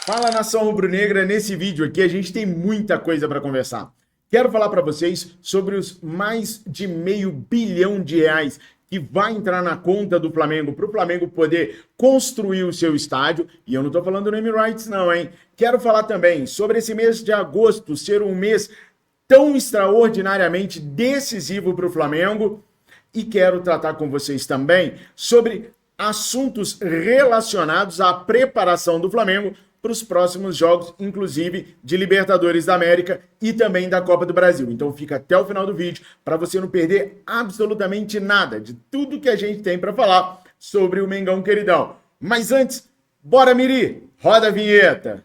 Fala, nação rubro-negra. Nesse vídeo aqui a gente tem muita coisa para conversar. Quero falar para vocês sobre os mais de R$500 bilhão que vai entrar na conta do Flamengo para o Flamengo poder construir o seu estádio. E eu não estou falando do name rights não, hein? Quero falar também sobre esse mês de agosto ser um mês tão extraordinariamente decisivo para o Flamengo. E quero tratar com vocês também sobre assuntos relacionados à preparação do Flamengo para os próximos jogos, inclusive de Libertadores da América e também da Copa do Brasil. Então fica até o final do vídeo para você não perder absolutamente nada de tudo que a gente tem para falar sobre o Mengão queridão. Mas antes, bora Miri, roda a vinheta!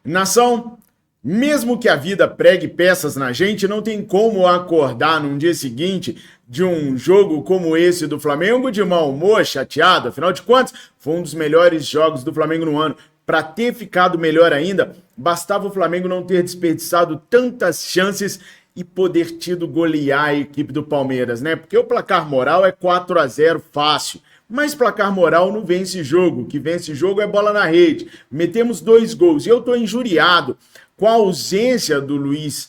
Nação, mesmo que a vida pregue peças na gente, não tem como acordar num dia seguinte de um jogo como esse do Flamengo de mau humor, chateado. Afinal de contas, foi um dos melhores jogos do Flamengo no ano. Para ter ficado melhor ainda, bastava o Flamengo não ter desperdiçado tantas chances e poder tido golear a equipe do Palmeiras, né? Porque o placar moral é 4-0 fácil. Mas placar moral não vence jogo. O que vence jogo é bola na rede. Metemos 2 gols. E eu estou injuriado com a ausência do Luiz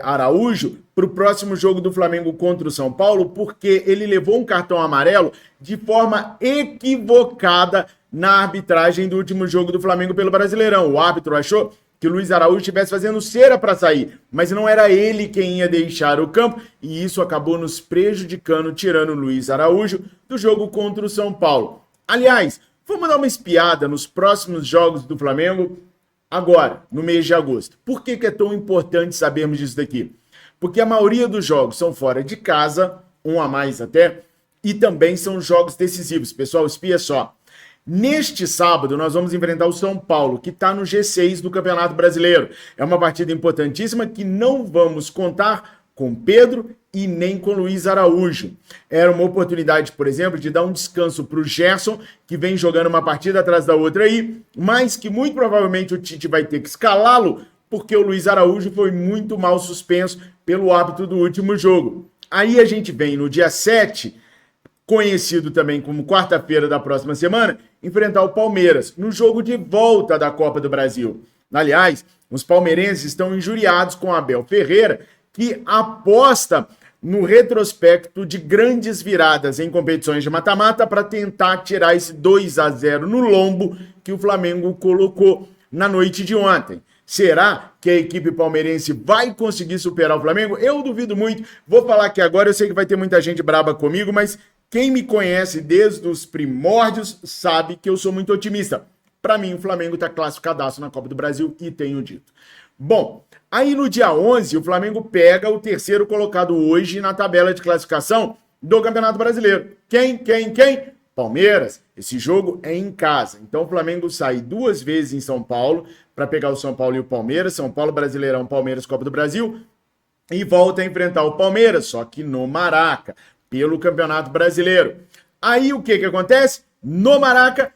Araújo para o próximo jogo do Flamengo contra o São Paulo, porque ele levou um cartão amarelo de forma equivocada na arbitragem do último jogo do Flamengo pelo Brasileirão. O árbitro achou que o Luiz Araújo estivesse fazendo cera para sair, mas não era ele quem ia deixar o campo, e isso acabou nos prejudicando, tirando o Luiz Araújo do jogo contra o São Paulo. Aliás, vamos dar uma espiada nos próximos jogos do Flamengo agora, no mês de agosto. Por que é tão importante sabermos disso daqui? Porque a maioria dos jogos são fora de casa, um a mais até, e também são jogos decisivos. Pessoal, espia só. Neste sábado, nós vamos enfrentar o São Paulo, que está no G6 do Campeonato Brasileiro. É uma partida importantíssima que não vamos contar com Pedro e nem com Luiz Araújo. Era uma oportunidade, por exemplo, de dar um descanso para o Gerson, que vem jogando uma partida atrás da outra aí, mas que muito provavelmente o Tite vai ter que escalá-lo, porque o Luiz Araújo foi muito mal suspenso pelo árbitro do último jogo. Aí a gente vem no dia 7, conhecido também como quarta-feira da próxima semana, enfrentar o Palmeiras no jogo de volta da Copa do Brasil. Aliás, os palmeirenses estão injuriados com Abel Ferreira, que aposta no retrospecto de grandes viradas em competições de mata-mata para tentar tirar esse 2-0 no lombo que o Flamengo colocou na noite de ontem. Será que a equipe palmeirense vai conseguir superar o Flamengo? Eu duvido muito. Vou falar aqui agora, eu sei que vai ter muita gente braba comigo, mas quem me conhece desde os primórdios sabe que eu sou muito otimista. Para mim, o Flamengo está classificadaço na Copa do Brasil e tenho dito. Bom, aí no dia 11, o Flamengo pega o terceiro colocado hoje na tabela de classificação do Campeonato Brasileiro. Quem? Palmeiras. Esse jogo é em casa. Então o Flamengo sai 2 vezes em São Paulo para pegar o São Paulo e o Palmeiras. São Paulo, Brasileirão, Palmeiras, Copa do Brasil. E volta a enfrentar o Palmeiras, só que no Maraca, pelo Campeonato Brasileiro. Aí o que acontece? No Maraca,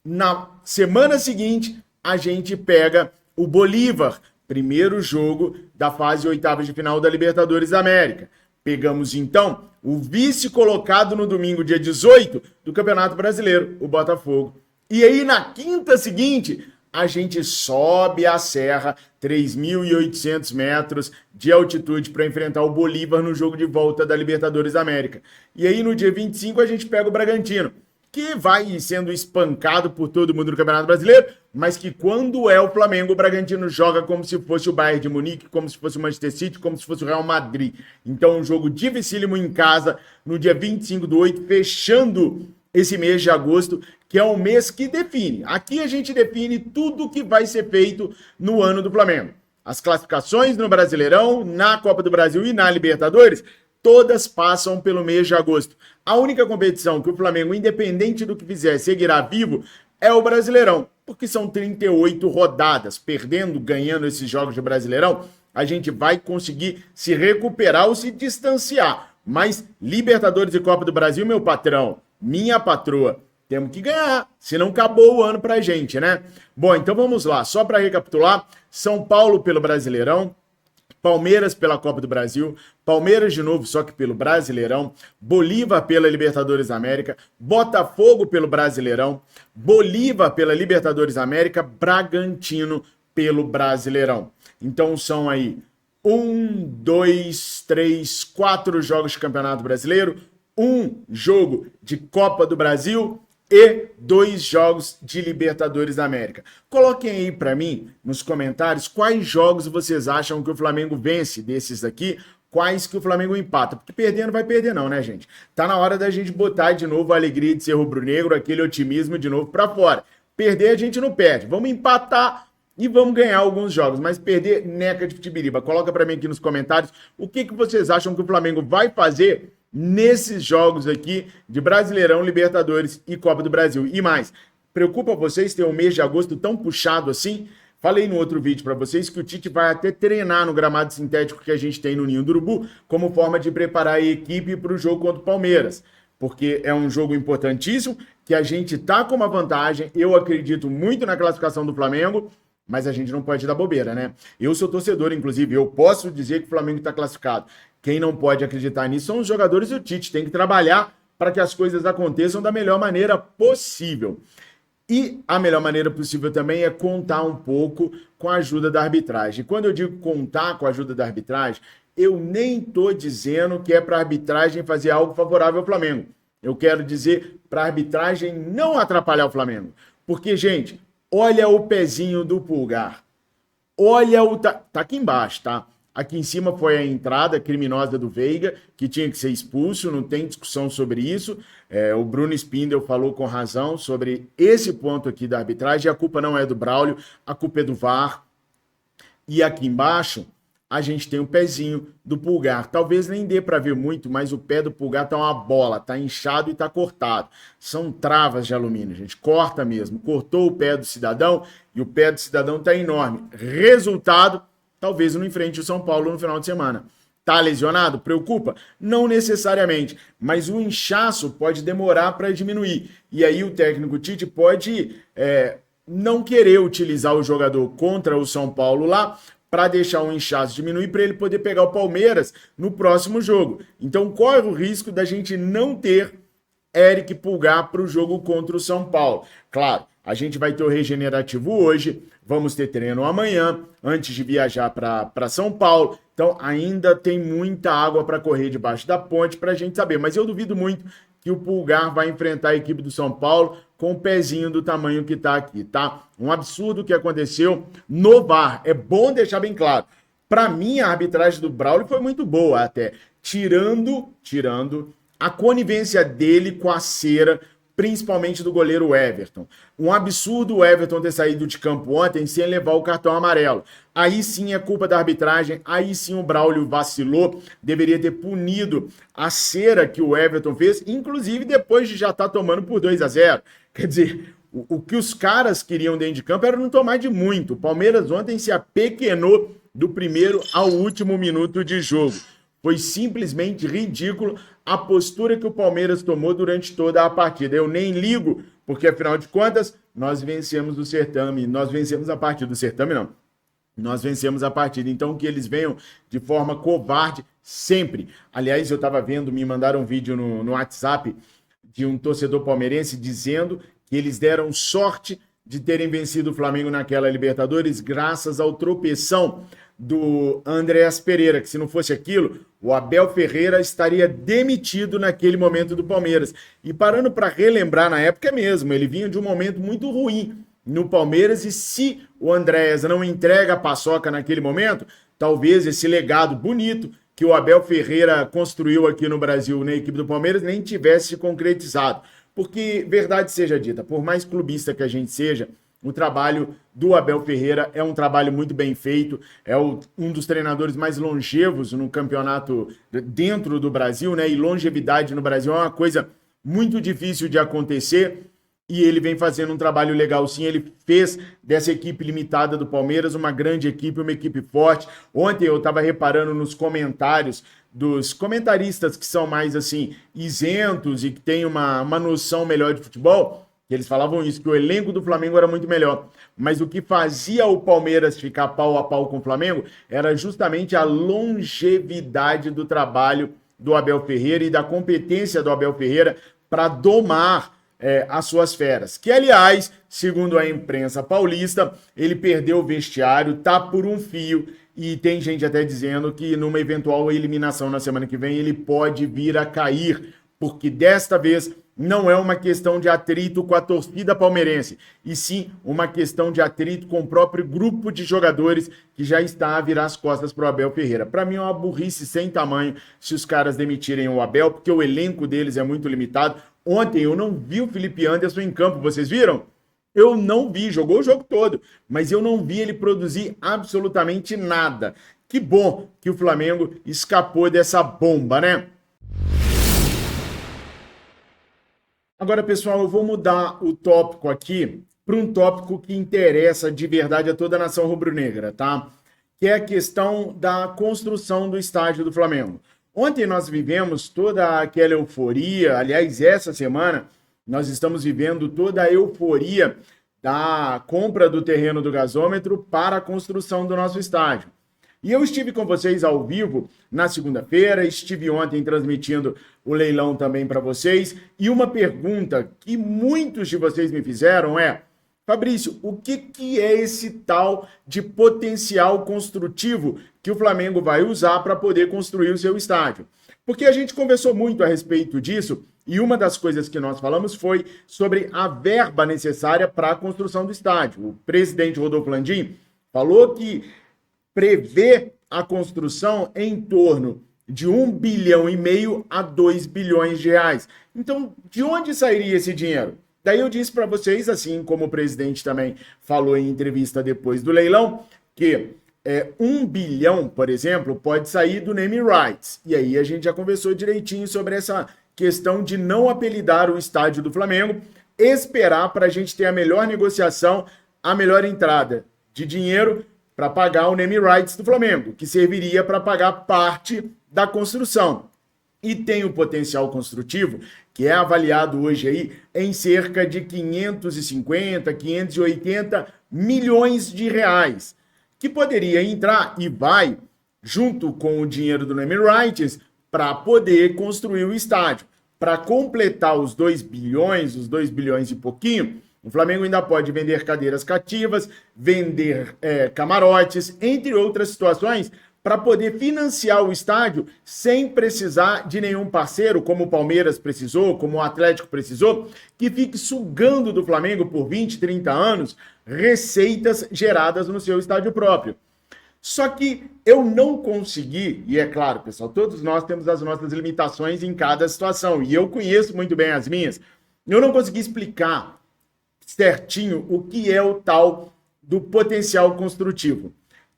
na semana seguinte, a gente pega o Bolívar, primeiro jogo da fase oitavas de final da Libertadores da América. Pegamos então o vice colocado no domingo, dia 18, do Campeonato Brasileiro, o Botafogo. E aí na quinta seguinte, a gente sobe a serra, 3.800 metros de altitude para enfrentar o Bolívar no jogo de volta da Libertadores da América. E aí no dia 25 a gente pega o Bragantino, que vai sendo espancado por todo mundo no Campeonato Brasileiro, mas que quando é o Flamengo, o Bragantino joga como se fosse o Bayern de Munique, como se fosse o Manchester City, como se fosse o Real Madrid. Então um jogo dificílimo em casa, no dia 25/8, fechando esse mês de agosto, que é um mês que define. Aqui a gente define tudo o que vai ser feito no ano do Flamengo. As classificações no Brasileirão, na Copa do Brasil e na Libertadores, todas passam pelo mês de agosto. A única competição que o Flamengo, independente do que fizer, seguirá vivo é o Brasileirão, porque são 38 rodadas. Perdendo, ganhando esses jogos de Brasileirão, a gente vai conseguir se recuperar ou se distanciar. Mas Libertadores e Copa do Brasil, meu patrão, minha patroa, temos que ganhar, senão acabou o ano pra gente, né? Bom, então vamos lá, só para recapitular, São Paulo pelo Brasileirão, Palmeiras pela Copa do Brasil, Palmeiras de novo, só que pelo Brasileirão, Bolívar pela Libertadores América, Botafogo pelo Brasileirão, Bolívar pela Libertadores América, Bragantino pelo Brasileirão. Então são aí 4 jogos de Campeonato Brasileiro, 1 jogo de Copa do Brasil e 2 jogos de Libertadores da América. Coloquem aí para mim nos comentários quais jogos vocês acham que o Flamengo vence desses aqui, quais que o Flamengo empata, porque perder não vai perder não, né, gente? Tá na hora da gente botar de novo a alegria de ser rubro-negro, aquele otimismo de novo para fora. Perder a gente não perde, vamos empatar e vamos ganhar alguns jogos, mas perder neca de futibiriba. Coloca para mim aqui nos comentários o que vocês acham que o Flamengo vai fazer nesses jogos aqui de Brasileirão, Libertadores e Copa do Brasil. E mais, preocupa vocês ter um mês de agosto tão puxado assim? Falei no outro vídeo para vocês que o Tite vai até treinar no gramado sintético que a gente tem no Ninho do Urubu como forma de preparar a equipe para o jogo contra o Palmeiras, porque é um jogo importantíssimo, que a gente tá com uma vantagem, eu acredito muito na classificação do Flamengo, mas a gente não pode dar bobeira, né? Eu sou torcedor, inclusive, eu posso dizer que o Flamengo está classificado. Quem não pode acreditar nisso são os jogadores e o Tite. Tem que trabalhar para que as coisas aconteçam da melhor maneira possível. E a melhor maneira possível também é contar um pouco com a ajuda da arbitragem. Quando eu digo contar com a ajuda da arbitragem, eu nem estou dizendo que é para a arbitragem fazer algo favorável ao Flamengo. Eu quero dizer para a arbitragem não atrapalhar o Flamengo. Porque, gente, olha o pezinho do Pulgar. Olha o... Tá aqui embaixo, tá? Aqui em cima foi a entrada criminosa do Veiga, que tinha que ser expulso, não tem discussão sobre isso. O Bruno Spindel falou com razão sobre esse ponto aqui da arbitragem. A culpa não é do Braulio, a culpa é do VAR. E aqui embaixo a gente tem o pezinho do Pulgar. Talvez nem dê para ver muito, mas o pé do Pulgar tá uma bola, tá inchado e tá cortado. São travas de alumínio, gente. Corta mesmo. Cortou o pé do cidadão e o pé do cidadão tá enorme. Resultado... talvez não enfrente o São Paulo no final de semana. Tá lesionado? Preocupa? Não necessariamente, mas o inchaço pode demorar para diminuir. E aí o técnico Tite pode não querer utilizar o jogador contra o São Paulo lá para deixar o inchaço diminuir para ele poder pegar o Palmeiras no próximo jogo. Então corre o risco da gente não ter Eric Pulgar para o jogo contra o São Paulo. Claro, a gente vai ter o regenerativo hoje, vamos ter treino amanhã, antes de viajar para São Paulo. Então ainda tem muita água para correr debaixo da ponte para a gente saber. Mas eu duvido muito que o Pulgar vai enfrentar a equipe do São Paulo com o pezinho do tamanho que está aqui, tá? Um absurdo que aconteceu no VAR. É bom deixar bem claro. Para mim, a arbitragem do Braulio foi muito boa até. Tirando a conivência dele com a cera, principalmente do goleiro Everton. Um absurdo o Everton ter saído de campo ontem sem levar o cartão amarelo. Aí sim é culpa da arbitragem, aí sim o Braulio vacilou, deveria ter punido a cera que o Everton fez, inclusive depois de já estar tomando por 2-0. Quer dizer, o que os caras queriam dentro de campo era não tomar de muito. O Palmeiras ontem se apequenou do primeiro ao último minuto de jogo. Foi simplesmente ridículo a postura que o Palmeiras tomou durante toda a partida. Eu nem ligo, porque afinal de contas, nós vencemos o certame. Nós vencemos a partida do certame, não. Nós vencemos a partida. Então, que eles venham de forma covarde sempre. Aliás, eu estava vendo, me mandaram um vídeo no WhatsApp de um torcedor palmeirense dizendo que eles deram sorte de terem vencido o Flamengo naquela Libertadores graças ao tropeção do Andréas Pereira, que se não fosse aquilo, o Abel Ferreira estaria demitido naquele momento do Palmeiras. E parando para relembrar na época mesmo, ele vinha de um momento muito ruim no Palmeiras e se o Andréas não entrega a paçoca naquele momento, talvez esse legado bonito que o Abel Ferreira construiu aqui no Brasil na equipe do Palmeiras nem tivesse se concretizado. Porque, verdade seja dita, por mais clubista que a gente seja, o trabalho do Abel Ferreira é um trabalho muito bem feito, é um dos treinadores mais longevos no campeonato dentro do Brasil, né? E longevidade no Brasil é uma coisa muito difícil de acontecer e ele vem fazendo um trabalho legal sim. Ele fez dessa equipe limitada do Palmeiras uma grande equipe, uma equipe forte. Ontem eu estava reparando nos comentários dos comentaristas que são mais assim isentos e que têm uma noção melhor de futebol, eles falavam isso, que o elenco do Flamengo era muito melhor. Mas o que fazia o Palmeiras ficar pau a pau com o Flamengo era justamente a longevidade do trabalho do Abel Ferreira e da competência do Abel Ferreira para domar as suas feras. Que, aliás, segundo a imprensa paulista, ele perdeu o vestiário, tá por um fio, e tem gente até dizendo que numa eventual eliminação na semana que vem ele pode vir a cair, porque desta vez não é uma questão de atrito com a torcida palmeirense, e sim uma questão de atrito com o próprio grupo de jogadores que já está a virar as costas para o Abel Ferreira. Para mim é uma burrice sem tamanho se os caras demitirem o Abel, porque o elenco deles é muito limitado. Ontem eu não vi o Felipe Anderson em campo, vocês viram? Eu não vi, jogou o jogo todo, mas eu não vi ele produzir absolutamente nada. Que bom que o Flamengo escapou dessa bomba, né? Agora, pessoal, eu vou mudar o tópico aqui para um tópico que interessa de verdade a toda a nação rubro-negra, tá? Que é a questão da construção do estádio do Flamengo. Ontem nós vivemos toda aquela euforia, aliás, essa semana nós estamos vivendo toda a euforia da compra do terreno do gasômetro para a construção do nosso estádio. E eu estive com vocês ao vivo na segunda-feira, estive ontem transmitindo o leilão também para vocês, e uma pergunta que muitos de vocês me fizeram é: Fabrício, o que é esse tal de potencial construtivo que o Flamengo vai usar para poder construir o seu estádio? Porque a gente conversou muito a respeito disso, e uma das coisas que nós falamos foi sobre a verba necessária para a construção do estádio. O presidente Rodolfo Landim falou que prevê a construção em torno de 1,5 bilhão a 2 bilhões de reais. Então, de onde sairia esse dinheiro? Daí eu disse para vocês, assim como o presidente também falou em entrevista depois do leilão, que 1 bilhão, por exemplo, pode sair do name rights. E aí a gente já conversou direitinho sobre essa questão de não apelidar o estádio do Flamengo, esperar para a gente ter a melhor negociação, a melhor entrada de dinheiro para pagar o name rights do Flamengo, que serviria para pagar parte da construção. E tem o potencial construtivo, que é avaliado hoje aí em cerca de 550, 580 milhões de reais, que poderia entrar e vai junto com o dinheiro do name rights para poder construir o estádio. Para completar os 2 bilhões e pouquinho, o Flamengo ainda pode vender cadeiras cativas, vender camarotes, entre outras situações, para poder financiar o estádio sem precisar de nenhum parceiro, como o Palmeiras precisou, como o Atlético precisou, que fique sugando do Flamengo por 20, 30 anos receitas geradas no seu estádio próprio. Só que eu não consegui, e é claro, pessoal, todos nós temos as nossas limitações em cada situação, e eu conheço muito bem as minhas, eu não consegui explicar certinho o que é o tal do potencial construtivo.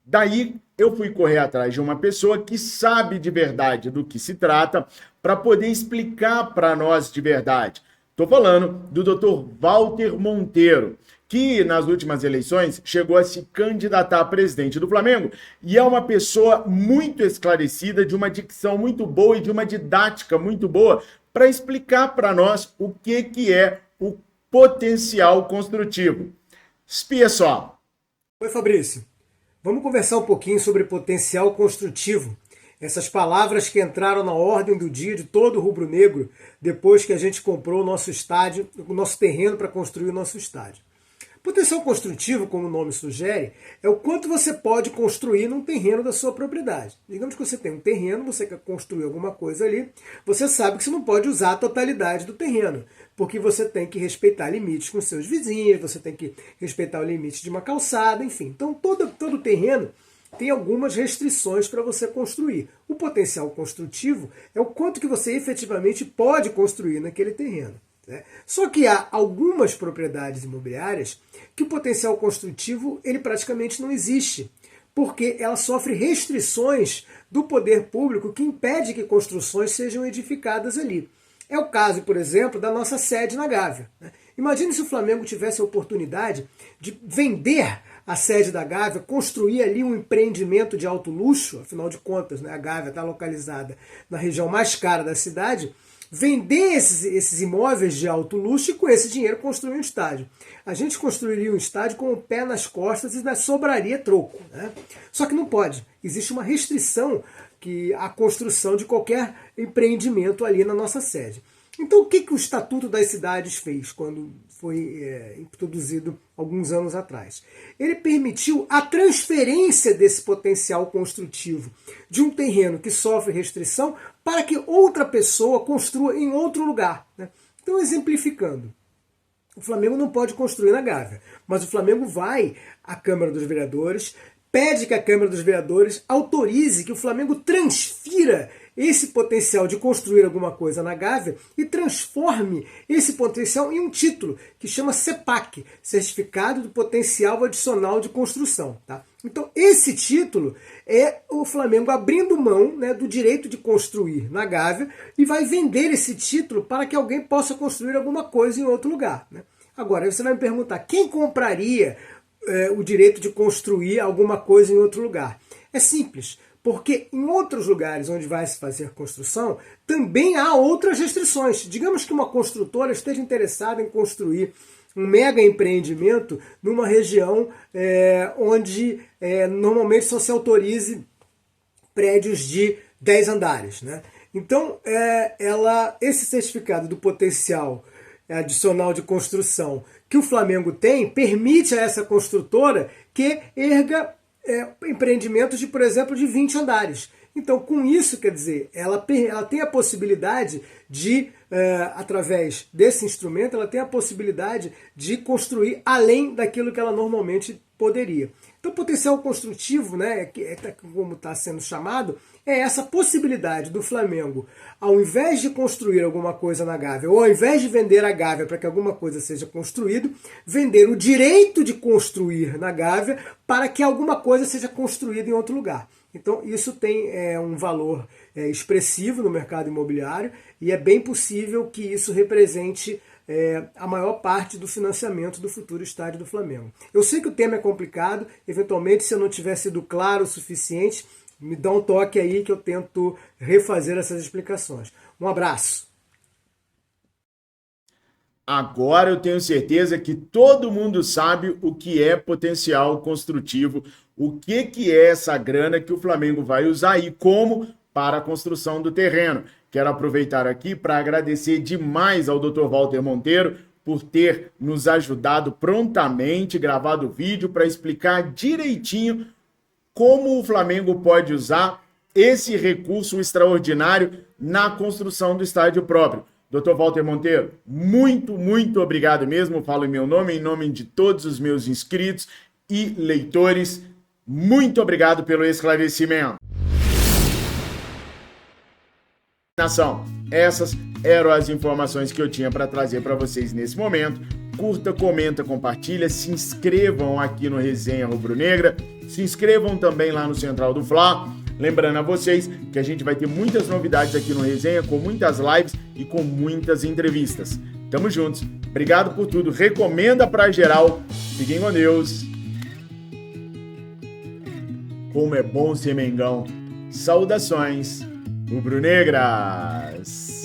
Daí eu fui correr atrás de uma pessoa que sabe de verdade do que se trata para poder explicar para nós de verdade. Estou falando do Dr. Walter Monteiro, que nas últimas eleições chegou a se candidatar a presidente do Flamengo e é uma pessoa muito esclarecida, de uma dicção muito boa e de uma didática muito boa para explicar para nós o que é o potencial construtivo. Espia só. Oi, Fabrício. Vamos conversar um pouquinho sobre potencial construtivo. Essas palavras que entraram na ordem do dia de todo rubro-negro depois que a gente comprou o nosso estádio, o nosso terreno para construir o nosso estádio. Potencial construtivo, como o nome sugere, é o quanto você pode construir num terreno da sua propriedade. Digamos que você tem um terreno, você quer construir alguma coisa ali, você sabe que você não pode usar a totalidade do terreno, porque você tem que respeitar limites com seus vizinhos, você tem que respeitar o limite de uma calçada, enfim. Então todo terreno tem algumas restrições para você construir. O potencial construtivo é o quanto que você efetivamente pode construir naquele terreno. Só que há algumas propriedades imobiliárias que o potencial construtivo ele praticamente não existe, porque ela sofre restrições do poder público que impede que construções sejam edificadas ali. É o caso, por exemplo, da nossa sede na Gávea. Imagine se o Flamengo tivesse a oportunidade de vender a sede da Gávea, construir ali um empreendimento de alto luxo, afinal de contas, né, a Gávea está localizada na região mais cara da cidade, vender esses imóveis de alto luxo e com esse dinheiro construir um estádio. A gente construiria um estádio com o pé nas costas e ainda sobraria troco, né? Só que não pode. Existe uma restrição à construção de qualquer empreendimento ali na nossa sede. Então o que o Estatuto das Cidades fez quando foi introduzido alguns anos atrás? Ele permitiu a transferência desse potencial construtivo de um terreno que sofre restrição para que outra pessoa construa em outro lugar, né? Então, exemplificando, o Flamengo não pode construir na Gávea, mas o Flamengo vai à Câmara dos Vereadores, pede que a Câmara dos Vereadores autorize que o Flamengo transfira esse potencial de construir alguma coisa na Gávea e transforme esse potencial em um título que chama CEPAC, Certificado do Potencial Adicional de Construção. Tá? Então esse título é o Flamengo abrindo mão, né, do direito de construir na Gávea e vai vender esse título para que alguém possa construir alguma coisa em outro lugar. Né? Agora você vai me perguntar, quem compraria o direito de construir alguma coisa em outro lugar? É simples. Porque em outros lugares onde vai se fazer construção, também há outras restrições. Digamos que uma construtora esteja interessada em construir um mega empreendimento numa região onde normalmente só se autorize prédios de 10 andares. Né? Então, esse certificado do potencial adicional de construção que o Flamengo tem, permite a essa construtora que erga empreendimentos de, por exemplo, de 20 andares. Então, com isso, quer dizer, ela tem a possibilidade de, através desse instrumento, ela tem a possibilidade de construir além daquilo que ela normalmente poderia. Então, o potencial construtivo, né, como está sendo chamado, é essa possibilidade do Flamengo, ao invés de construir alguma coisa na Gávea, ou ao invés de vender a Gávea para que alguma coisa seja construída, vender o direito de construir na Gávea para que alguma coisa seja construída em outro lugar. Então isso tem um valor expressivo no mercado imobiliário e é bem possível que isso represente a maior parte do financiamento do futuro estádio do Flamengo. Eu sei que o tema é complicado, eventualmente se eu não tiver sido claro o suficiente, me dá um toque aí que eu tento refazer essas explicações. Um abraço. Agora eu tenho certeza que todo mundo sabe o que é potencial construtivo, o que é essa grana que o Flamengo vai usar e como para a construção do terreno. Quero aproveitar aqui para agradecer demais ao Dr. Walter Monteiro por ter nos ajudado prontamente, gravado o vídeo para explicar direitinho como o Flamengo pode usar esse recurso extraordinário na construção do estádio próprio. Dr. Walter Monteiro, muito, muito obrigado mesmo. Falo em meu nome, em nome de todos os meus inscritos e leitores. Muito obrigado pelo esclarecimento. Nação, essas eram as informações que eu tinha para trazer para vocês nesse momento. Curta, comenta, compartilha, se inscrevam aqui no Resenha Rubro Negra, se inscrevam também lá no Central do Fla. Lembrando a vocês que a gente vai ter muitas novidades aqui no Resenha, com muitas lives e com muitas entrevistas. Tamo juntos. Obrigado por tudo. Recomenda pra geral. Fiquem com Deus. Como é bom ser Mengão. Saudações rubro-negras.